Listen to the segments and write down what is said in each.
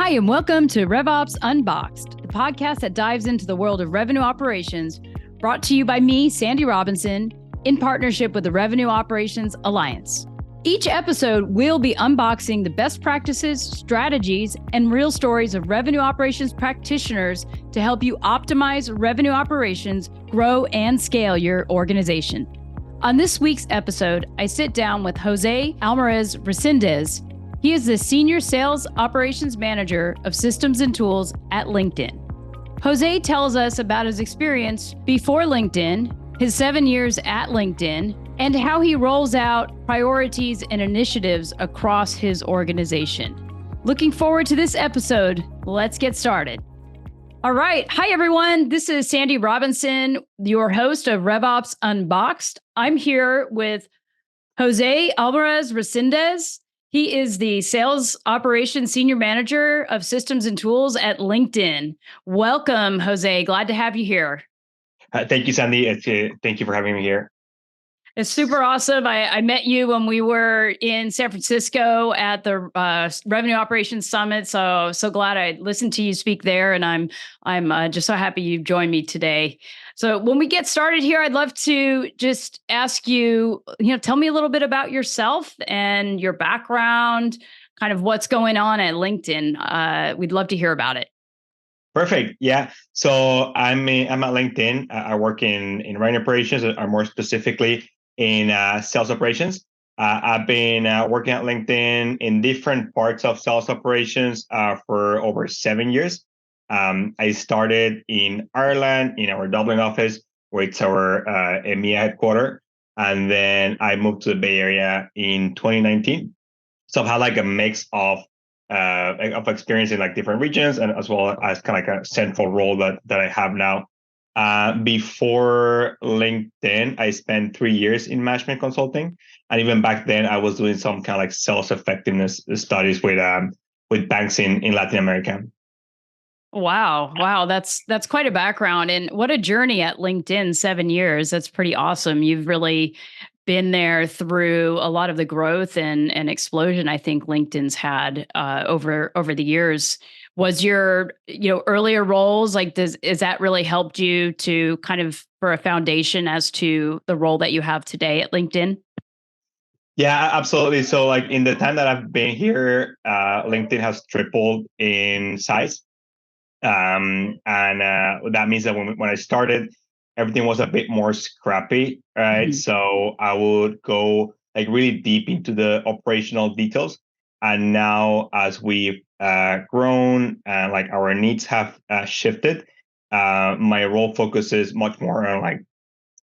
Hi, and welcome to RevOps Unboxed, the podcast that dives into the world of revenue operations, brought to you by me, Sandy Robinson, in partnership with the Revenue Operations Alliance. Each episode, we'll be unboxing the best practices, strategies, and real stories of revenue operations practitioners to help you optimize revenue operations, grow, and scale your organization. On this week's episode, I sit down with Jose Almaraz Reséndez. He is the Senior Sales Operations Manager of Systems and Tools at LinkedIn. Jose tells us about his experience before LinkedIn, his 7 years at LinkedIn, and how he rolls out priorities and initiatives across his organization. Looking forward to this episode. Let's get started. All right. Hi, everyone. This is Sandy Robinson, your host of RevOps Unboxed. I'm here with Jose Almaraz Reséndez. He is the Sales Operations Senior Manager of Systems and Tools at LinkedIn. Welcome, Jose. Glad to have you here. Thank you, Sandy. Thank you for having me here. It's super awesome. I met you when we were in San Francisco at the Revenue Operations Summit. So glad I listened to you speak there, and I'm just so happy you joined me today. So when we get started here, I'd love to just ask you, tell me a little bit about yourself and your background, kind of what's going on at LinkedIn. We'd love to hear about it. Perfect. Yeah. So I'm at LinkedIn. I work in revenue operations, or more specifically in sales operations. I've been working at LinkedIn in different parts of sales operations for over 7 years. I started in Ireland, in our Dublin office, where it's our EMEA headquarters. And then I moved to the Bay Area in 2019. So I've had like a mix of experience in like different regions, and as well as kind of like a central role that I have now. Before LinkedIn, I spent 3 years in management consulting, and even back then, I was doing some kind of like sales effectiveness studies with banks in Latin America. Wow, that's quite a background, and what a journey at LinkedIn. 7 years. That's pretty awesome. You've really been there through a lot of the growth and explosion I think LinkedIn's had over the years. Was your earlier roles is that really helped you to kind of for a foundation as to the role that you have today at LinkedIn? Yeah, absolutely. So like in the time that I've been here, LinkedIn has tripled in size. And that means that when I started, everything was a bit more scrappy, right? Mm-hmm. So I would go like really deep into the operational details. And now as we've grown and like our needs have shifted, my role focuses much more on like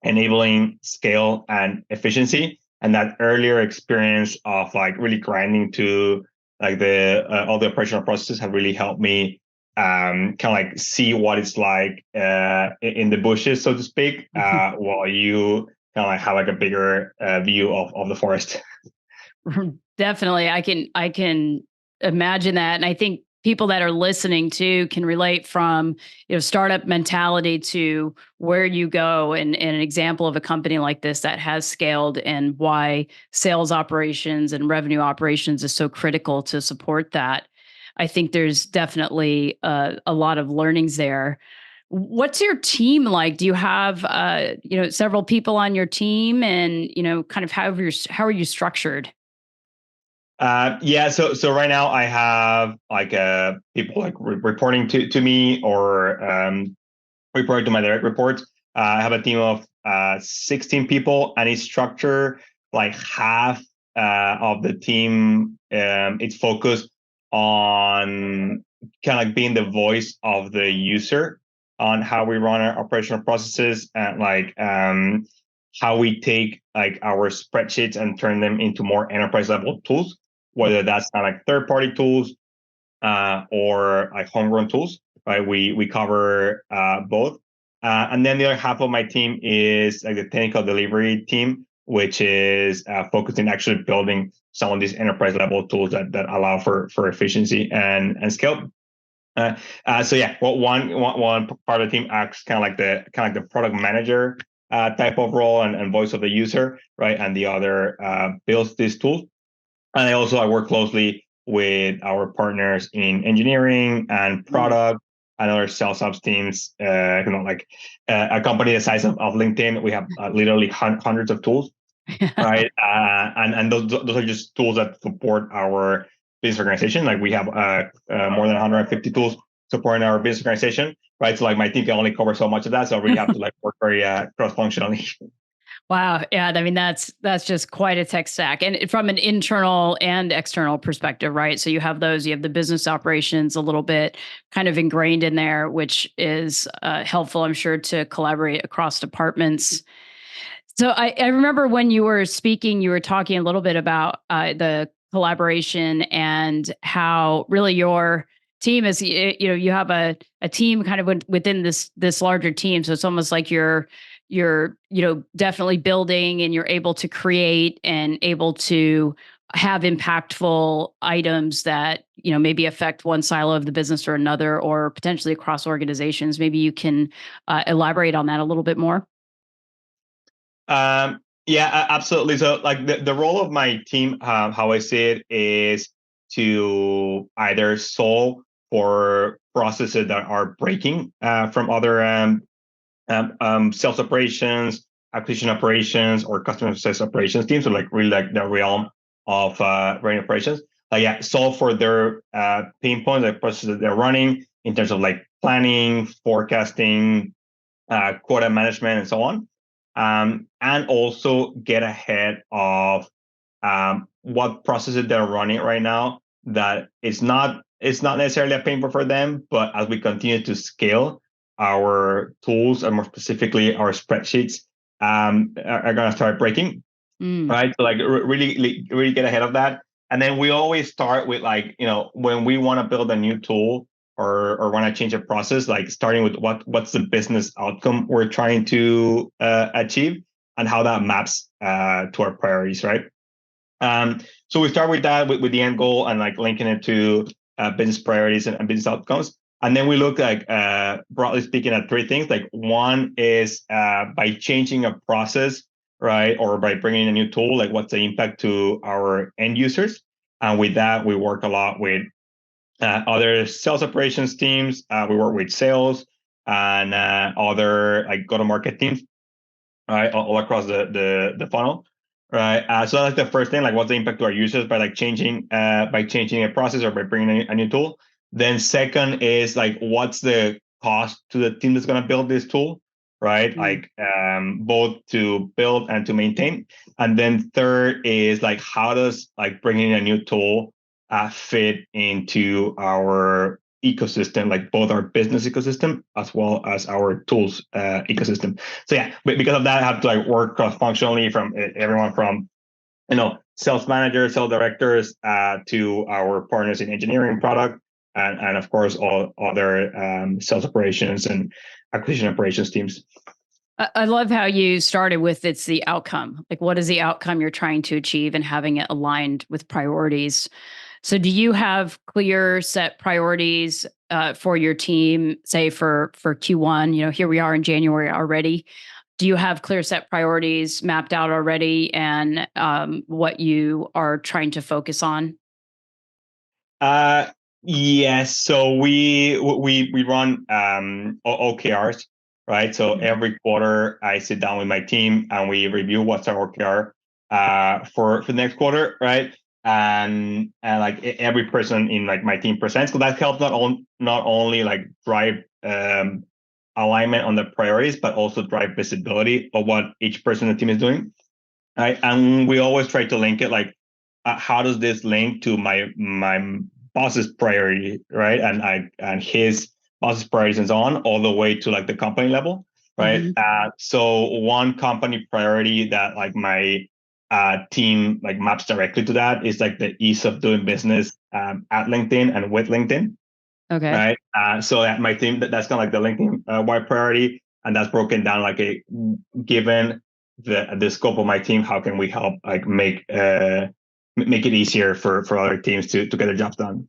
enabling scale and efficiency. And that earlier experience of like really grinding to like all the operational processes have really helped me kind of like see what it's like in the bushes, so to speak, while you kind of like have like a bigger view of the forest. Definitely. I can imagine that. And I think people that are listening too can relate from, startup mentality to where you go, and an example of a company like this that has scaled and why sales operations and revenue operations is so critical to support that. I think there's definitely a lot of learnings there. What's your team like? Do you have, several people on your team, and, kind of how are you structured? Yeah, so right now I have like people like reporting to me, or reporting to my direct reports. I have a team of 16 people, and it's structured like half of the team. It's focused on kind of like being the voice of the user on how we run our operational processes, and like how we take like our spreadsheets and turn them into more enterprise level tools, whether that's not like third-party tools or like homegrown tools, right? We cover both. And then the other half of my team is like the technical delivery team, which is focused in actually building some of these enterprise level tools that allow for efficiency and scale. So yeah, well, one part of the team acts kind of like the product manager type of role and voice of the user, right? And the other builds these tools. And I work closely with our partners in engineering and product and other sales ops teams. Like a company the size of LinkedIn, we have literally hundreds of tools, right? And those are just tools that support our business organization. Like we have more than 150 tools supporting our business organization, right? So like my team can only cover so much of that, so I really have to like work very cross-functionally. Wow. Yeah. I mean, that's just quite a tech stack. And from an internal and external perspective, right? So you have the business operations a little bit kind of ingrained in there, which is helpful, I'm sure, to collaborate across departments. So I remember when you were speaking, you were talking a little bit about the collaboration and how really your team is, you have a team kind of within this larger team. So it's almost like you're definitely building, and you're able to create and able to have impactful items that maybe affect one silo of the business or another, or potentially across organizations. Maybe you can elaborate on that a little bit more. Yeah, absolutely. So like the role of my team, how I see it, is to either solve for processes that are breaking from other sales operations, acquisition operations, or customer success operations teams. So like really like the realm of running operations. Solve for their pain points, like processes that they're running in terms of like planning, forecasting, quota management, and so on. And also get ahead of what processes they're running right now that it's not necessarily a pain point for them, but as we continue to scale our tools, and more specifically our spreadsheets, are going to start breaking, right? So like really get ahead of that. And then we always start with like, when we want to build a new tool or want to change a process, like starting with what's the business outcome we're trying to achieve and how that maps to our priorities, right? So we start with that, with the end goal, and like linking it to business priorities and business outcomes. And then we look like, broadly speaking, at three things. Like one is by changing a process, right? Or by bringing a new tool, like what's the impact to our end users? And with that, we work a lot with other sales operations teams. We work with sales and other like go-to-market teams, right? All across the funnel. Right. So that's the first thing, like what's the impact to our users by changing a process or by bringing a new tool. Then second is like, what's the cost to the team that's going to build this tool, right? Like both to build and to maintain. And then third is like, how does like bringing a new tool fit into our ecosystem, like both our business ecosystem as well as our tools ecosystem. So yeah, because of that, I have to like work cross-functionally from everyone from sales managers, sales directors, to our partners in engineering, product, and of course all other sales operations and acquisition operations teams. I love how you started with it's the outcome. Like, what is the outcome you're trying to achieve, and having it aligned with priorities. So do you have clear set priorities for your team, say for Q1? Here we are in January already. Do you have clear set priorities mapped out already, and what you are trying to focus on? Yes. So we run OKRs, right? So every quarter I sit down with my team and we review what's our OKR for the next quarter, right? And like every person in like my team presents, so that helps not only like drive alignment on the priorities, but also drive visibility of what each person in the team is doing, right? And we always try to link it like, how does this link to my boss's priority, right? And his boss's priorities and so on, all the way to like the company level, right? So one company priority that like my team like maps directly to that is like the ease of doing business at LinkedIn and with LinkedIn. Okay. Right. So at my team, that's kind of like the LinkedIn wide priority, and that's broken down like given the scope of my team, how can we help like make it easier for other teams to get their jobs done.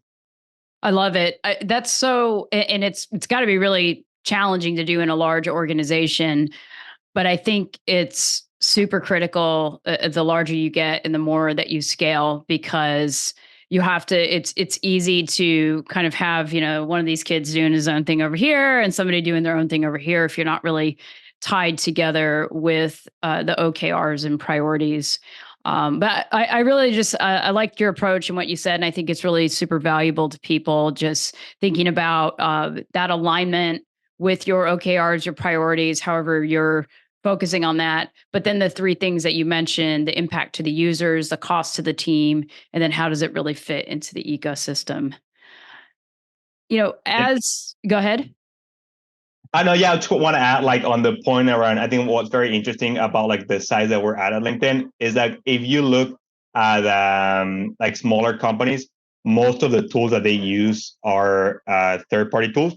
I love it. That's so, and it's got to be really challenging to do in a large organization, but I think it's super critical the larger you get and the more that you scale, because you have to, it's easy to kind of have, one of these kids doing his own thing over here and somebody doing their own thing over here if you're not really tied together with the OKRs and priorities. But I really just, I liked your approach and what you said. And I think it's really super valuable to people just thinking about that alignment with your OKRs, your priorities, however you're focusing on that. But then the three things that you mentioned, the impact to the users, the cost to the team, and then how does it really fit into the ecosystem? Go ahead. I know, yeah, I just want to add like on the point around, I think what's very interesting about like the size that we're at LinkedIn is that if you look at like smaller companies, most of the tools that they use are third-party tools,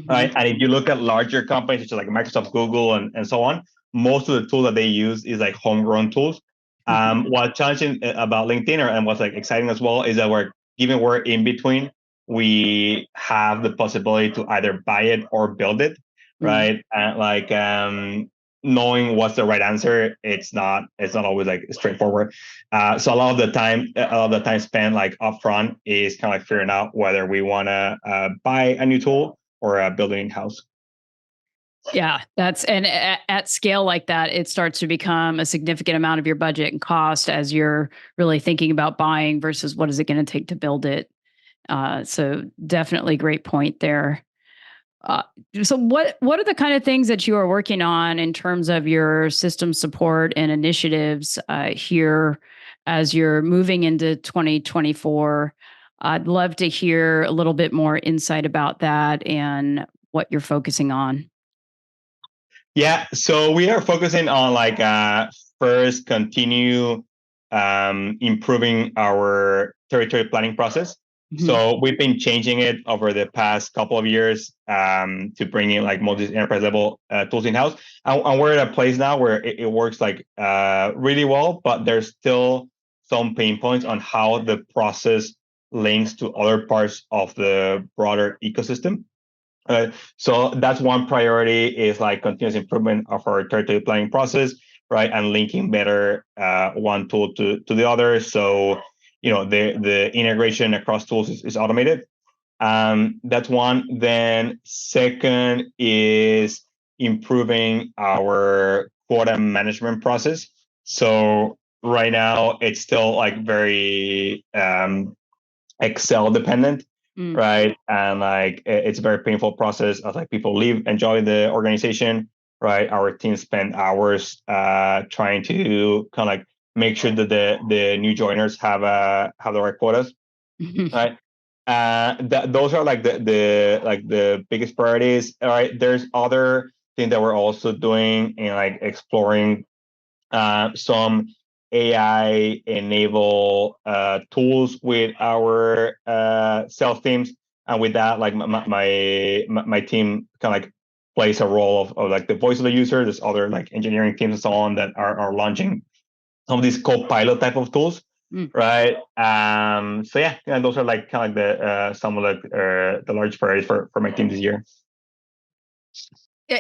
right? And if you look at larger companies such as like Microsoft, Google, and so on, most of the tools that they use is like homegrown tools. What's challenging about LinkedIn and what's like exciting as well is that we're in between, we have the possibility to either buy it or build it, right? And like knowing what's the right answer, it's not always like straightforward. So a lot of the time spent like upfront is kind of like figuring out whether we want to buy a new tool or build it in house. Yeah, and at scale like that, it starts to become a significant amount of your budget and cost as you're really thinking about buying versus what is it going to take to build it. So definitely great point there. So what are the kind of things that you are working on in terms of your system support and initiatives here as you're moving into 2024? I'd love to hear a little bit more insight about that and what you're focusing on. Yeah, so we are focusing on like first continue improving our territory planning process. So we've been changing it over the past couple of years to bring in like multi enterprise level tools in house, and we're at a place now where it works like really well, but there's still some pain points on how the process links to other parts of the broader ecosystem. So that's one priority is like continuous improvement of our territory planning process, right? And linking better one tool to the other. So, the integration across tools is automated. That's one. Then second is improving our quota management process. So right now it's still like very Excel dependent. Right. And like it's a very painful process as like people leave and join the organization, right? Our team spend hours trying to kind of like make sure that the new joiners have the right quotas. Right. Those are like the biggest priorities. All right. There's other things that we're also doing and like exploring some AI enable tools with our sales teams, and with that, like my team kind of like plays a role of like the voice of the user. There's other like engineering teams and so on that are launching some of these co-pilot type of tools, right? So yeah, those are like kind of the some of the large priorities for my team this year.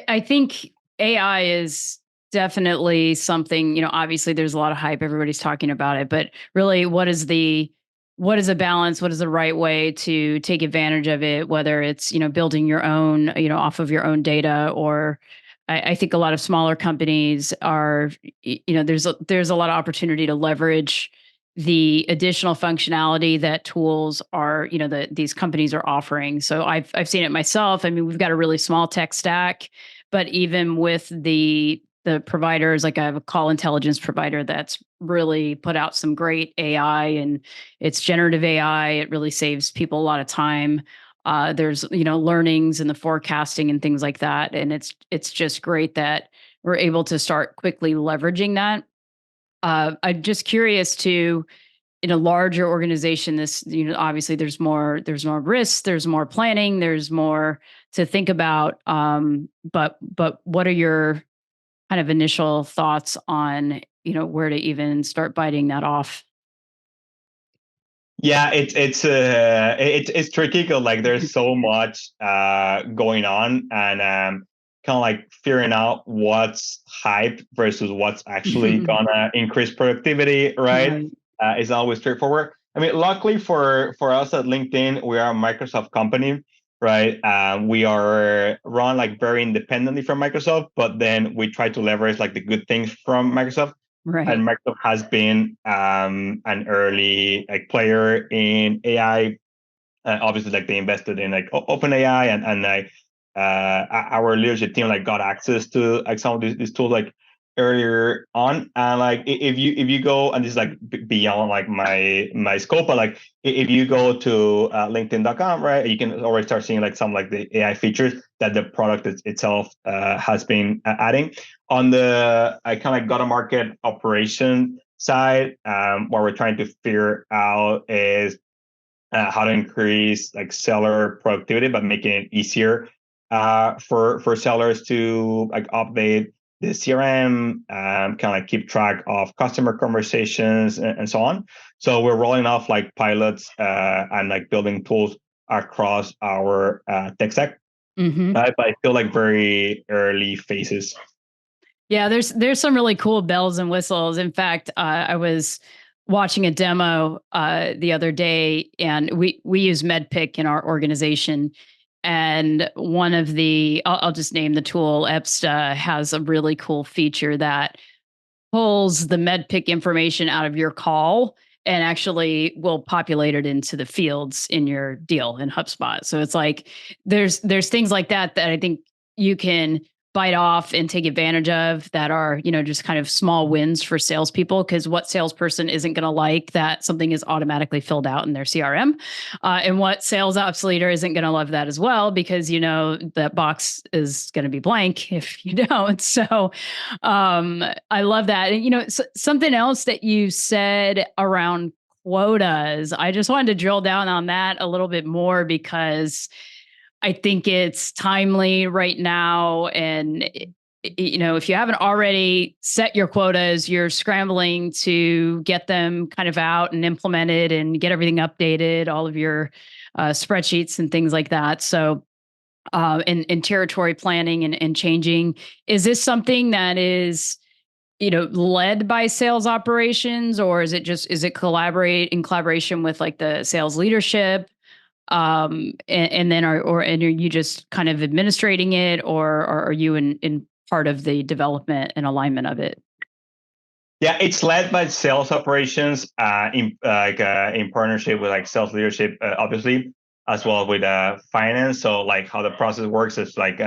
I think AI is definitely something, obviously there's a lot of hype, everybody's talking about it, but really what is a balance? What is the right way to take advantage of it? Whether it's, building your own, off of your own data, or I think a lot of smaller companies are, there's a lot of opportunity to leverage the additional functionality that tools are, that these companies are offering. So I've seen it myself. I mean, we've got a really small tech stack, but even with the providers, like I have a call intelligence provider that's really put out some great AI, and it's generative AI. It really saves people a lot of time. There's, learnings and the forecasting and things like that. And it's just great that we're able to start quickly leveraging that. I'm just curious to, in a larger organization, this, obviously there's more risks, there's more planning, there's more to think about. But what are your kind of initial thoughts on, where to even start biting that off? Yeah, it's tricky because like there's so much going on, and kind of like figuring out what's hype versus what's actually gonna increase productivity, right? Is not always straightforward. I mean, luckily for us at LinkedIn, we are a Microsoft company, right? We are run like very independently from Microsoft, but then we try to leverage like the good things from Microsoft. Right. And Microsoft has been an early like player in AI. Obviously, like they invested in like OpenAI, and like our leadership team like got access to like some of these tools like earlier on. And like if you go, and this is like beyond like my scope, but like if you go to LinkedIn.com, right, you can already start seeing like some like the AI features that the product itself has been adding on the kind of like go-to-market operation side. What we're trying to figure out is how to increase like seller productivity, but making it easier for sellers to like update the CRM, kind of like keep track of customer conversations and so on. So we're rolling off like pilots and like building tools across our tech stack, but I feel like very early phases. Yeah, there's some really cool bells and whistles. In fact, I was watching a demo the other day, and we use MedPick in our organization. And one of the, I'll just name the tool, EPSTA, has a really cool feature that pulls the MedPick information out of your call and actually will populate it into the fields in your deal in HubSpot. So it's like there's things like that I think you can bite off and take advantage of that are, just kind of small wins for salespeople. Because what salesperson isn't going to like that something is automatically filled out in their CRM? And what sales ops leader isn't going to love that as well, because, that box is going to be blank if you don't. So I love that. And, something else that you said around quotas, I just wanted to drill down on that a little bit more, because I think it's timely right now. And, if you haven't already set your quotas, you're scrambling to get them kind of out and implemented and get everything updated, all of your spreadsheets and things like that. So, in territory planning and changing, is this something that is, led by sales operations, or is it in collaboration with like the sales leadership? And then are you just kind of administrating it, or are you in part of the development and alignment of it? Yeah, it's led by sales operations in partnership with like sales leadership, obviously, as well with finance. So like how the process works is like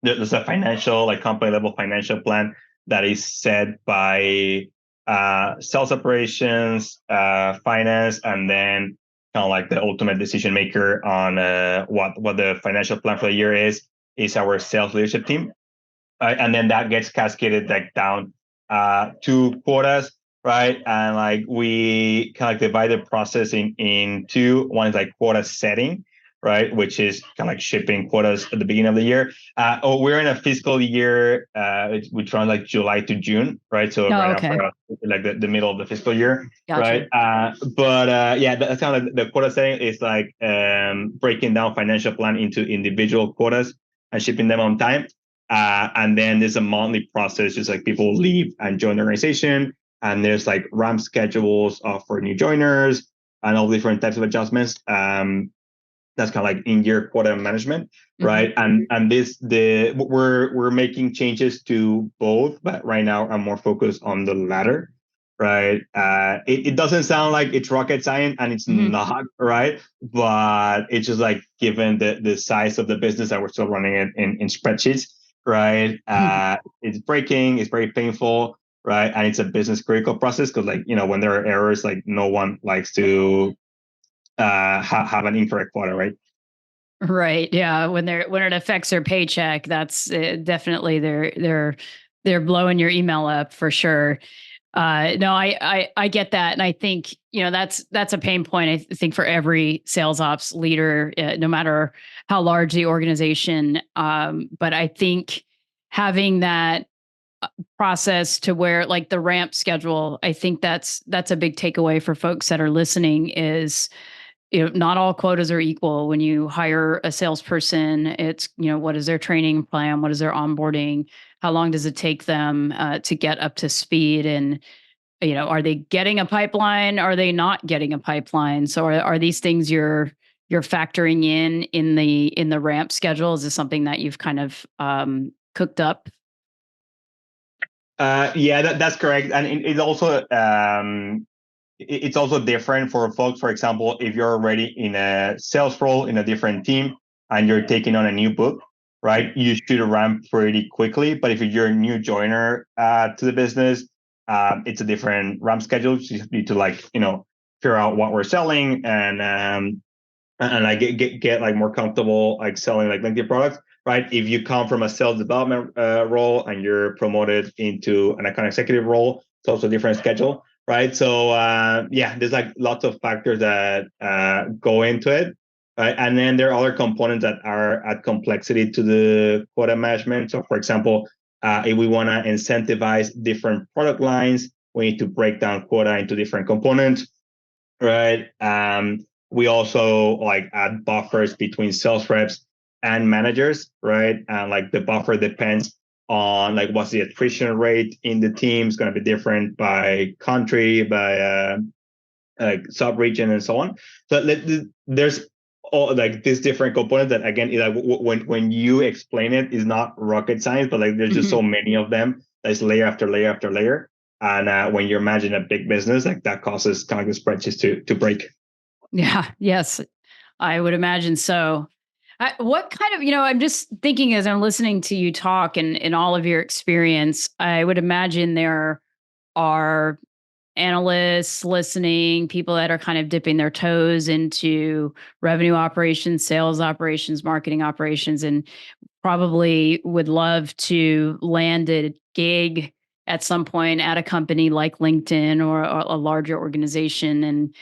there's a financial, like company level financial plan that is set by sales operations, finance, and then kind of like the ultimate decision maker on what the financial plan for the year is our sales leadership team. And then that gets cascaded like down to quotas, right? And like we kind of like divide the process in two. One is like quota setting, right, which is kind of like shipping quotas at the beginning of the year. We're in a fiscal year which runs like July to June, right? So right Okay. now for like the middle of the fiscal year, Gotcha. right? But yeah, that's kind of like the quota setting is like breaking down financial plan into individual quotas and shipping them on time. And then there's a monthly process, just like people leave and join the organization. And there's like ramp schedules for new joiners and all different types of adjustments. That's kind of like in-year quota management, right? And we're making changes to both, but right now I'm more focused on the latter, right? It doesn't sound like it's rocket science, and it's not, right? But it's just like given the size of the business that we're still running it in spreadsheets, right? It's breaking, it's very painful, right? And it's a business critical process because like, when there are errors, like no one likes to have an incorrect quota, right? Right. Yeah. When it affects their paycheck, that's definitely they're blowing your email up for sure. No, I get that, and I think that's a pain point. I think for every sales ops leader, no matter how large the organization. But I think having that process to where like the ramp schedule, I think that's a big takeaway for folks that are listening is, not all quotas are equal. When you hire a salesperson, it's, what is their training plan? What is their onboarding? How long does it take them to get up to speed? And are they getting a pipeline? Are they not getting a pipeline? So are these things you're factoring in the ramp schedule? Is this something that you've kind of cooked up? Yeah, that's correct. And it's also different for folks. For example, if you're already in a sales role in a different team and you're taking on a new book, right? You should ramp pretty quickly. But if you're a new joiner to the business, it's a different ramp schedule. So you need to figure out what we're selling and like get like more comfortable like selling like LinkedIn products, right? If you come from a sales development role and you're promoted into an account executive role, it's also a different schedule, right? So yeah, there's like lots of factors that go into it, right? And then there are other components that are at complexity to the quota management. So for example, if we want to incentivize different product lines, we need to break down quota into different components, right? We also like add buffers between sales reps and managers, right? And like the buffer depends on like what's the attrition rate in the team. It's going to be different by country, by like sub-region and so on. So there's all like these different components that again, like when you explain it, is not rocket science, but like there's just so many of them. There's layer after layer after layer. And when you're managing a big business, like that causes kind of the spreadsheets to break. Yeah. Yes, I would imagine so. What kind of, I'm just thinking as I'm listening to you talk and in all of your experience, I would imagine there are analysts listening, people that are kind of dipping their toes into revenue operations, sales operations, marketing operations, and probably would love to land a gig at some point at a company like LinkedIn or a larger organization. And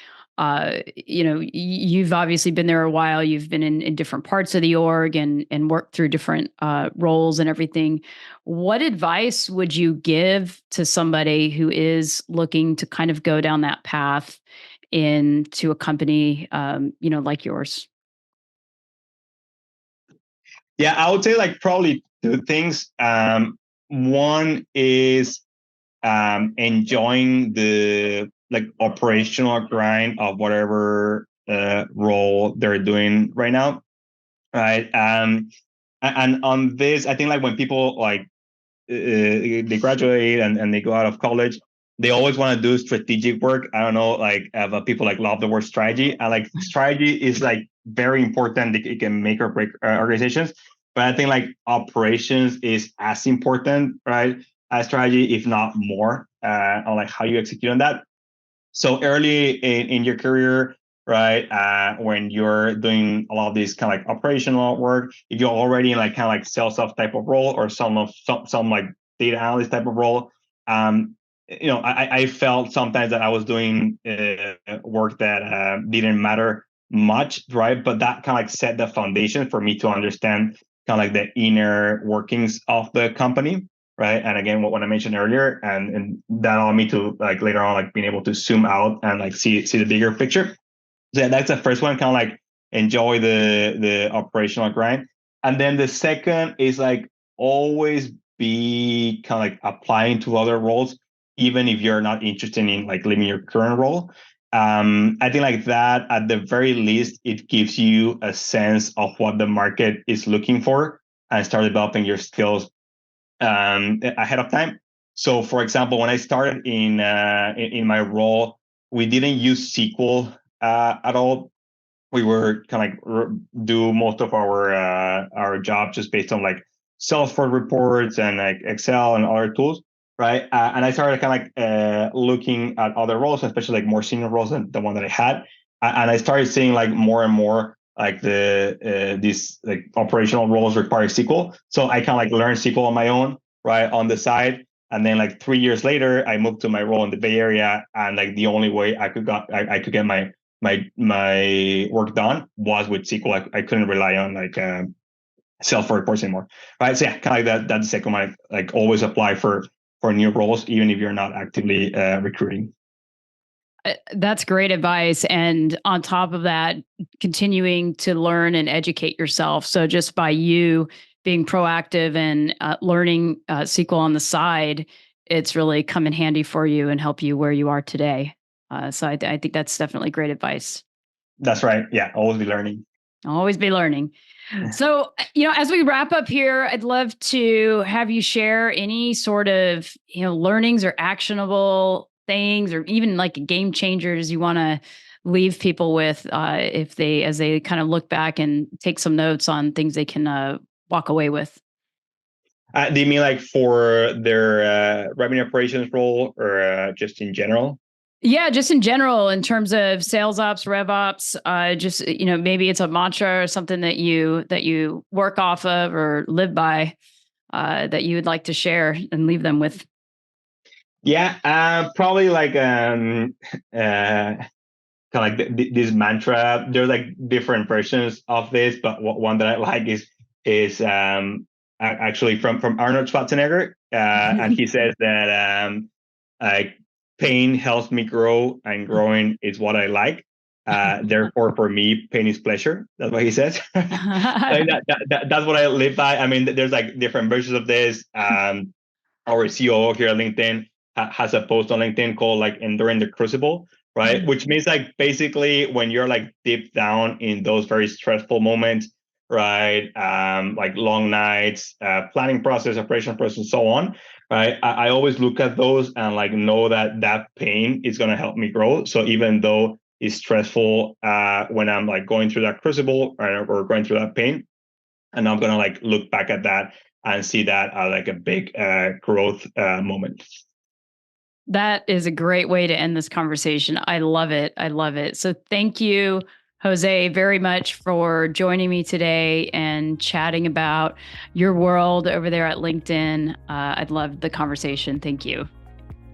you've obviously been there a while. You've been in different parts of the org and worked through different roles and everything. What advice would you give to somebody who is looking to kind of go down that path into a company, like yours? Yeah, I would say like probably two things. One is enjoying the like operational grind of whatever role they're doing right now, right? And on this, I think like when people like they graduate and they go out of college, they always want to do strategic work. I don't know, like people like love the word strategy, and like strategy is like very important. It can make or break organizations, but I think like operations is as important, right, as strategy, if not more, on like how you execute on that. So early in your career, right, when you're doing a lot of these kind of like operational work, if you're already in like kind of like sales off type of role or some like data analyst type of role, I felt sometimes that I was doing work that didn't matter much, right? But that kind of like set the foundation for me to understand kind of like the inner workings of the company, right? And again, what I mentioned earlier, and that allowed me to like later on like being able to zoom out and like see the bigger picture. So yeah, that's the first one, kind of like enjoy the operational grind. And then the second is like always be kind of like applying to other roles, even if you're not interested in like leaving your current role. I think like that at the very least, it gives you a sense of what the market is looking for and start developing your skills ahead of time. So, for example, when I started in my role, we didn't use SQL at all. We were kind of like do most of our job just based on like Salesforce reports and like Excel and other tools, right? And I started kind of like looking at other roles, especially like more senior roles than the one that I had, and I started seeing like more and more like these like operational roles require SQL. So I kind of like learned SQL on my own, right, on the side. And then like 3 years later, I moved to my role in the Bay Area, and like the only way I could get my work done was with SQL. I couldn't rely on like Salesforce reports anymore, right? So yeah, kind of like that. That's the second one. Like always apply for new roles, even if you're not actively recruiting. That's great advice. And on top of that, continuing to learn and educate yourself. So just by you being proactive and learning SQL on the side, it's really come in handy for you and help you where you are today. So I think that's definitely great advice. That's right. Yeah, always be learning. Always be learning. So, as we wrap up here, I'd love to have you share any sort of, learnings or actionable things, or even like game changers you want to leave people with, as they kind of look back and take some notes on things they can walk away with. Do you mean like for their revenue operations role, or just in general? Yeah, just in general, in terms of sales ops, rev ops, just, maybe it's a mantra or something that you work off of or live by, that you would like to share and leave them with. Yeah, probably like kind of like this mantra. There's like different versions of this, but one that I like is actually from Arnold Schwarzenegger, and he says that like pain helps me grow, and growing is what I like. Therefore, for me, pain is pleasure. That's what he says. That's what I live by. I mean, there's like different versions of this. Our COO here at LinkedIn has a post on LinkedIn called like Enduring the Crucible, right? Which means like basically when you're like deep down in those very stressful moments, right? Like long nights, planning process, operation process, so on, right? I always look at those and like know that pain is going to help me grow. So even though it's stressful when I'm like going through that crucible, right, or going through that pain, and I'm going to like look back at that and see that like a big growth moment. That is a great way to end this conversation. I love it. I love it. So thank you, Jose, very much for joining me today and chatting about your world over there at LinkedIn. I'd love the conversation. Thank you.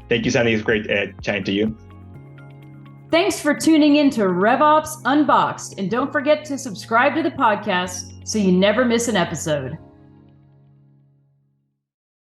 Thank you, Sandy. It's great chatting to you. Thanks for tuning in to RevOps Unboxed. And don't forget to subscribe to the podcast so you never miss an episode.